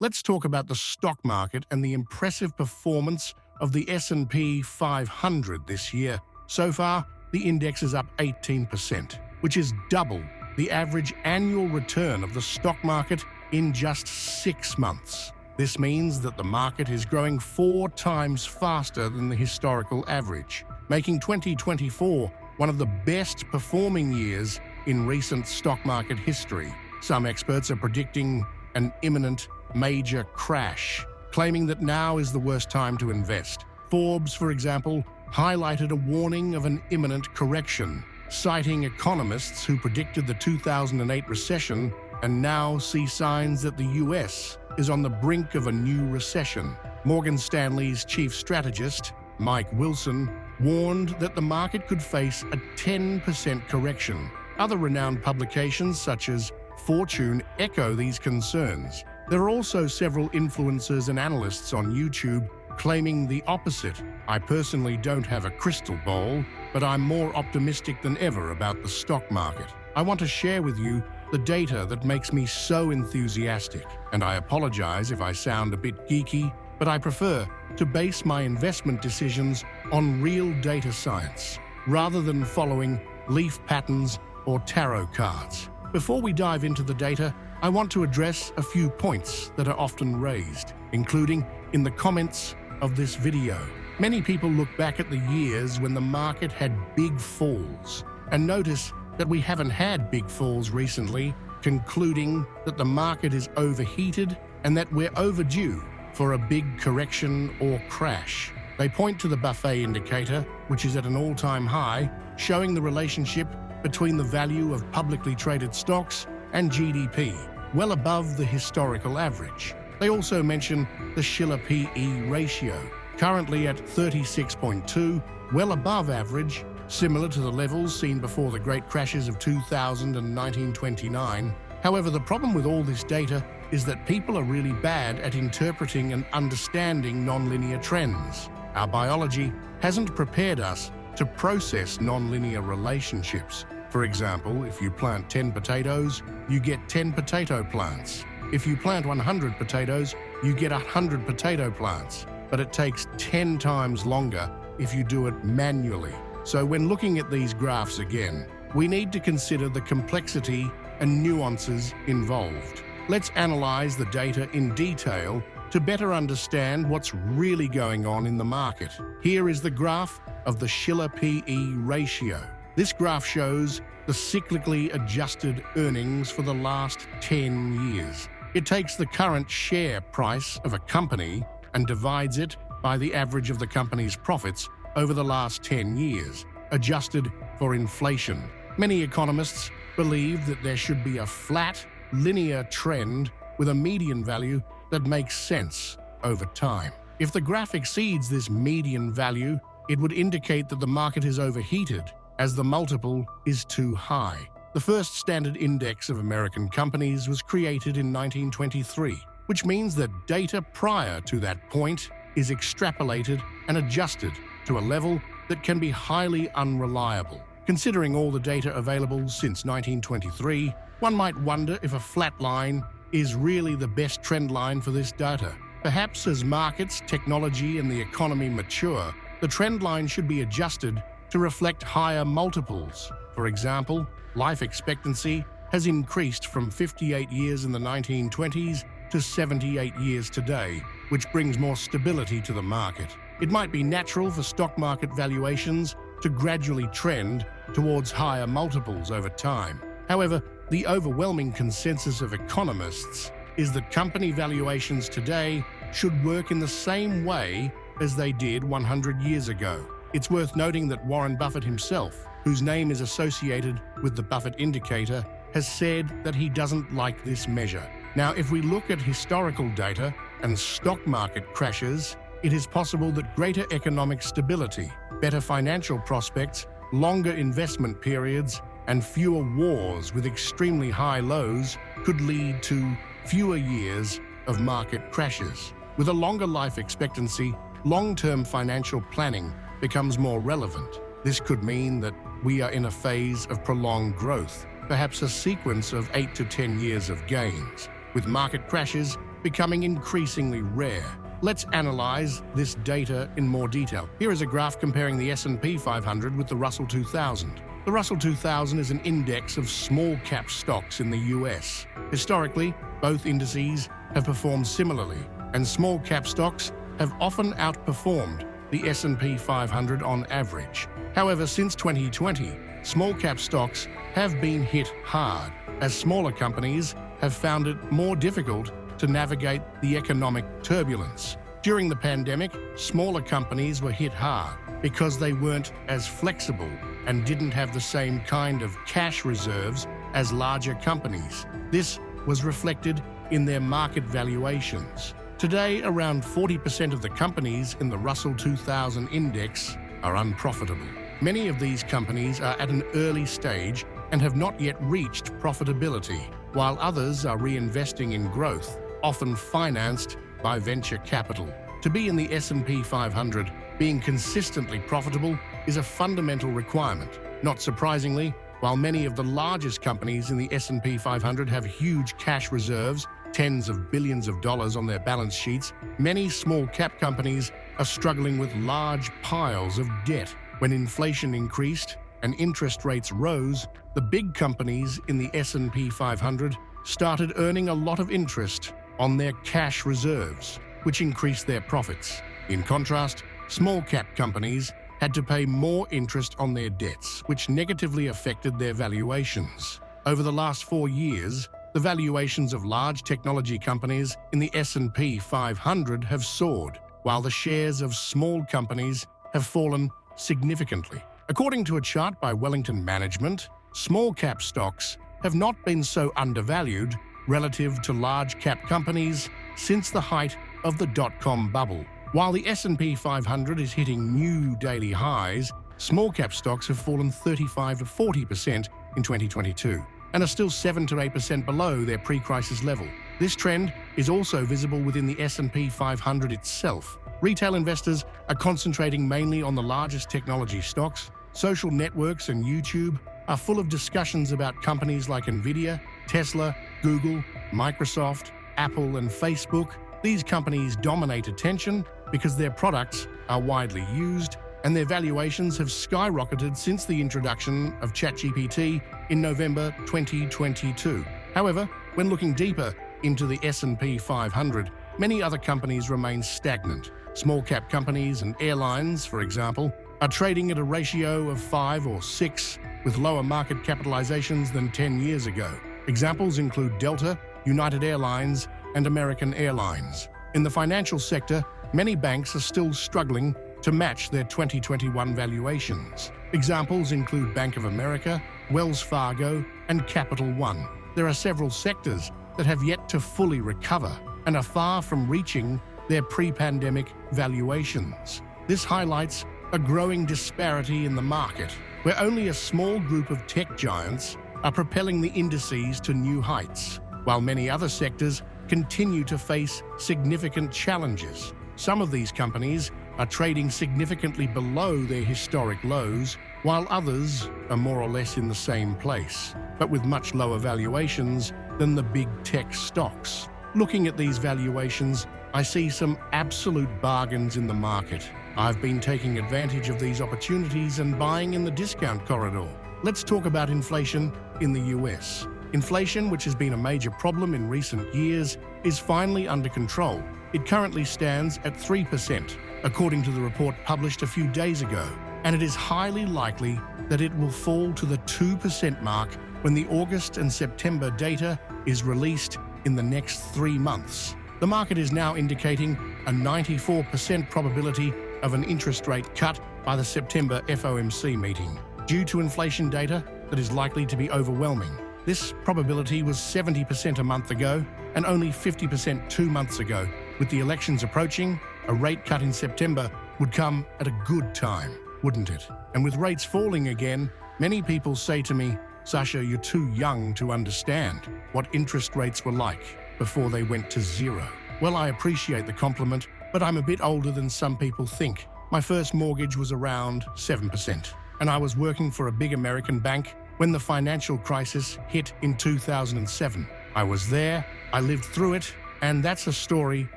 let's talk about the stock market and the impressive performance of the S&P 500 this year. So far, the index is up 18%, which is double the average annual return of the stock market in just 6 months. This means that the market is growing 4 times faster than the historical average, making 2024 one of the best performing years in recent stock market history. Some experts are predicting an imminent major crash, claiming that now is the worst time to invest. Forbes, for example, highlighted a warning of an imminent correction, citing economists who predicted the 2008 recession and now see signs that the US is on the brink of a new recession. Morgan Stanley's chief strategist, Mike Wilson, warned that the market could face a 10% correction. Other renowned publications such as Fortune echo these concerns. There are also several influencers and analysts on YouTube claiming the opposite. I personally don't have a crystal ball, but I'm more optimistic than ever about the stock market. I want to share with you the data that makes me so enthusiastic, and I apologize if I sound a bit geeky, but I prefer to base my investment decisions on real data science, rather than following leaf patterns or tarot cards. Before we dive into the data, I want to address a few points that are often raised, including in the comments of this video. Many people look back at the years when the market had big falls and notice that we haven't had big falls recently, concluding that the market is overheated and that we're overdue for a big correction or crash. They point to the Buffett indicator, which is at an all-time high, showing the relationship between the value of publicly traded stocks and GDP, well above the historical average. They also mention the Shiller P/E ratio, currently at 36.2, well above average, similar to the levels seen before the great crashes of 2000 and 1929. However, the problem with all this data is that people are really bad at interpreting and understanding nonlinear trends. Our biology hasn't prepared us to process nonlinear relationships. For example, if you plant 10 potatoes, you get 10 potato plants. If you plant 100 potatoes, you get 100 potato plants. But it takes 10 times longer if you do it manually. So when looking at these graphs again, we need to consider the complexity and nuances involved. Let's analyze the data in detail to better understand what's really going on in the market. Here is the graph of the Shiller P/E ratio. This graph shows the cyclically adjusted earnings for the last 10 years. It takes the current share price of a company and divides it by the average of the company's profits over the last 10 years, adjusted for inflation. Many economists believe that there should be a flat, linear trend with a median value that makes sense over time. If the graph exceeds this median value, it would indicate that the market is overheated, as the multiple is too high. The first standard index of American companies was created in 1923, which means that data prior to that point is extrapolated and adjusted to a level that can be highly unreliable. Considering all the data available since 1923, one might wonder if a flat line is really the best trend line for this data. Perhaps as markets, technology, and the economy mature, the trend line should be adjusted to reflect higher multiples. For example, life expectancy has increased from 58 years in the 1920s to 78 years today, which brings more stability to the market. It might be natural for stock market valuations to gradually trend towards higher multiples over time. However, the overwhelming consensus of economists is that company valuations today should work in the same way as they did 100 years ago. It's worth noting that Warren Buffett himself, whose name is associated with the Buffett indicator, has said that he doesn't like this measure. Now, if we look at historical data and stock market crashes, it is possible that greater economic stability, better financial prospects, longer investment periods, and fewer wars with extremely high lows could lead to fewer years of market crashes. With a longer life expectancy, long-term financial planning becomes more relevant. This could mean that we are in a phase of prolonged growth, perhaps a sequence of 8 to 10 years of gains. With market crashes, becoming increasingly rare. Let's analyze this data in more detail. Here is a graph comparing the S&P 500 with the Russell 2000. The Russell 2000 is an index of small-cap stocks in the US. Historically, both indices have performed similarly, and small-cap stocks have often outperformed the S&P 500 on average. However, since 2020, small-cap stocks have been hit hard, as smaller companies have found it more difficult to navigate the economic turbulence. During the pandemic, smaller companies were hit hard because they weren't as flexible and didn't have the same kind of cash reserves as larger companies. This was reflected in their market valuations. Today, around 40% of the companies in the Russell 2000 index are unprofitable. Many of these companies are at an early stage and have not yet reached profitability, while others are reinvesting in growth, often financed by venture capital. To be in the S&P 500, being consistently profitable is a fundamental requirement. Not surprisingly, while many of the largest companies in the S&P 500 have huge cash reserves, tens of billions of dollars on their balance sheets, many small-cap companies are struggling with large piles of debt. When inflation increased and interest rates rose, the big companies in the S&P 500 started earning a lot of interest on their cash reserves, which increased their profits. In contrast, small-cap companies had to pay more interest on their debts, which negatively affected their valuations. Over the last 4 years, the valuations of large technology companies in the S&P 500 have soared, while the shares of small companies have fallen significantly. According to a chart by Wellington Management, small-cap stocks have not been so undervalued relative to large-cap companies since the height of the dot-com bubble. While the S&P 500 is hitting new daily highs, small-cap stocks have fallen 35 to 40% in 2022 and are still 7 to 8% below their pre-crisis level. This trend is also visible within the S&P 500 itself. Retail investors are concentrating mainly on the largest technology stocks. Social networks and YouTube are full of discussions about companies like Nvidia, Tesla, Google, Microsoft, Apple, and Facebook. These companies dominate attention because their products are widely used, and their valuations have skyrocketed since the introduction of ChatGPT in November 2022. However, when looking deeper into the S&P 500, many other companies remain stagnant. Small-cap companies and airlines, for example, are trading at a ratio of 5 or 6, with lower market capitalizations than 10 years ago. Examples include Delta, United Airlines, and American Airlines. In the financial sector, many banks are still struggling to match their 2021 valuations. Examples include Bank of America, Wells Fargo, and Capital One. There are several sectors that have yet to fully recover and are far from reaching their pre-pandemic valuations. This highlights a growing disparity in the market, where only a small group of tech giants are propelling the indices to new heights, while many other sectors continue to face significant challenges. Some of these companies are trading significantly below their historic lows, while others are more or less in the same place, but with much lower valuations than the big tech stocks. Looking at these valuations, I see some absolute bargains in the market. I've been taking advantage of these opportunities and buying in the discount corridor. Let's talk about inflation in the US. Inflation, which has been a major problem in recent years, is finally under control. It currently stands at 3%, according to the report published a few days ago, and it is highly likely that it will fall to the 2% mark when the August and September data is released in the next 3 months. The market is now indicating a 94% probability of an interest rate cut by the September FOMC meeting, due to inflation data that is likely to be overwhelming. This probability was 70% a month ago and only 50% 2 months ago. With the elections approaching, a rate cut in September would come at a good time, wouldn't it? And with rates falling again, many people say to me, "Sasha, you're too young to understand what interest rates were like before they went to zero." Well, I appreciate the compliment, but I'm a bit older than some people think. My first mortgage was around 7%, and I was working for a big American bank when the financial crisis hit in 2007. I was there, I lived through it, And that's a story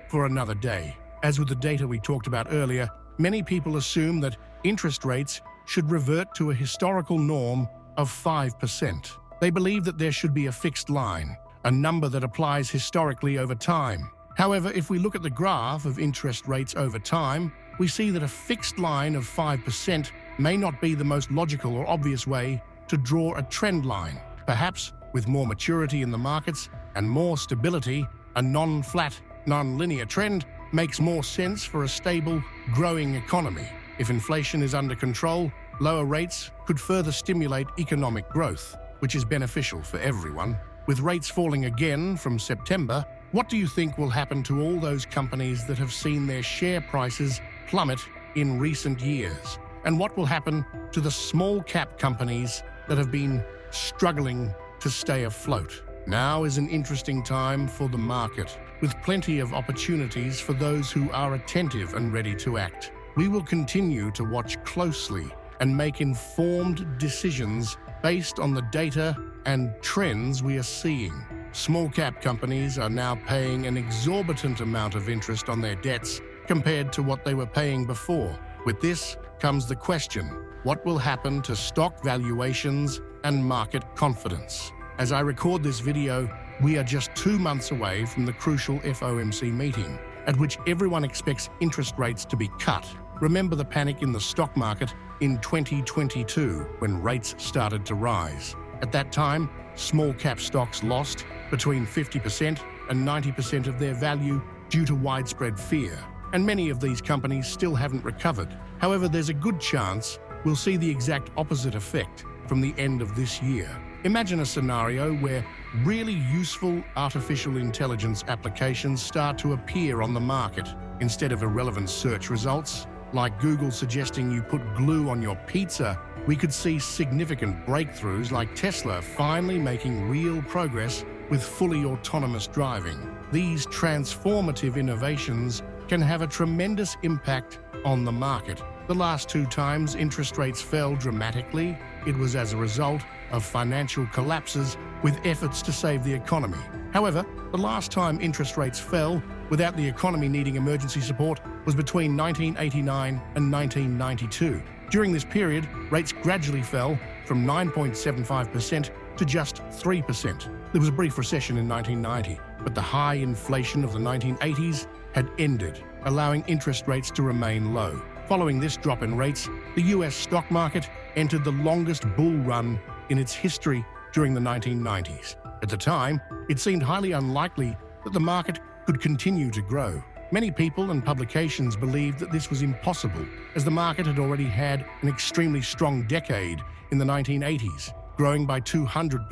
for another day. As with the data we talked about earlier, many people assume that interest rates should revert to a historical norm of 5%. They believe that there should be a fixed line, a number that applies historically over time. However, if we look at the graph of interest rates over time, we see that a fixed line of 5% may not be the most logical or obvious way to draw a trend line. Perhaps, with more maturity in the markets and more stability, a non-flat, non-linear trend makes more sense for a stable, growing economy. If inflation is under control, lower rates could further stimulate economic growth, which is beneficial for everyone. With rates falling again from September, what do you think will happen to all those companies that have seen their share prices plummet in recent years? And what will happen to the small cap companies that have been struggling to stay afloat? Now is an interesting time for the market, with plenty of opportunities for those who are attentive and ready to act. We will continue to watch closely and make informed decisions based on the data and trends we are seeing. Small cap companies are now paying an exorbitant amount of interest on their debts compared to what they were paying before. With this comes the question, what will happen to stock valuations and market confidence? As I record this video, we are just 2 months away from the crucial FOMC meeting, at which everyone expects interest rates to be cut. Remember the panic in the stock market in 2022 when rates started to rise. At that time, small cap stocks lost between 50% and 90% of their value due to widespread fear, and many of these companies still haven't recovered. However, there's a good chance we'll see the exact opposite effect from the end of this year. Imagine a scenario where really useful artificial intelligence applications start to appear on the market instead of irrelevant search results. Like Google suggesting you put glue on your pizza, we could see significant breakthroughs like Tesla finally making real progress with fully autonomous driving. These transformative innovations can have a tremendous impact on the market. The last 2 times interest rates fell dramatically, it was as a result of financial collapses with efforts to save the economy. However, the last time interest rates fell without the economy needing emergency support was between 1989 and 1992. During this period, rates gradually fell from 9.75% to just 3%. There was a brief recession in 1990, but the high inflation of the 1980s had ended, allowing interest rates to remain low. Following this drop in rates, the US stock market entered the longest bull run in its history during the 1990s. At the time, it seemed highly unlikely that the market could continue to grow. Many people and publications believed that this was impossible, as the market had already had an extremely strong decade in the 1980s, growing by 200%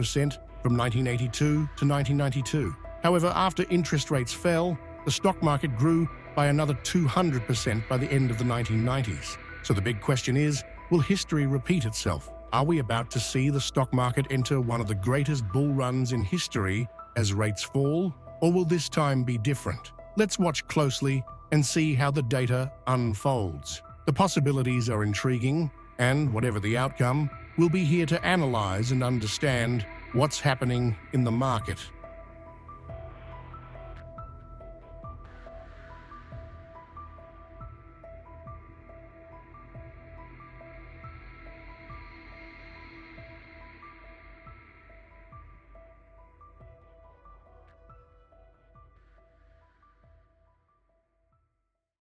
from 1982 to 1992. However, after interest rates fell, the stock market grew by another 200% by the end of the 1990s. So the big question is, will history repeat itself? Are we about to see the stock market enter one of the greatest bull runs in history as rates fall? Or will this time be different? Let's watch closely and see how the data unfolds. The possibilities are intriguing, and whatever the outcome, we'll be here to analyze and understand what's happening in the market.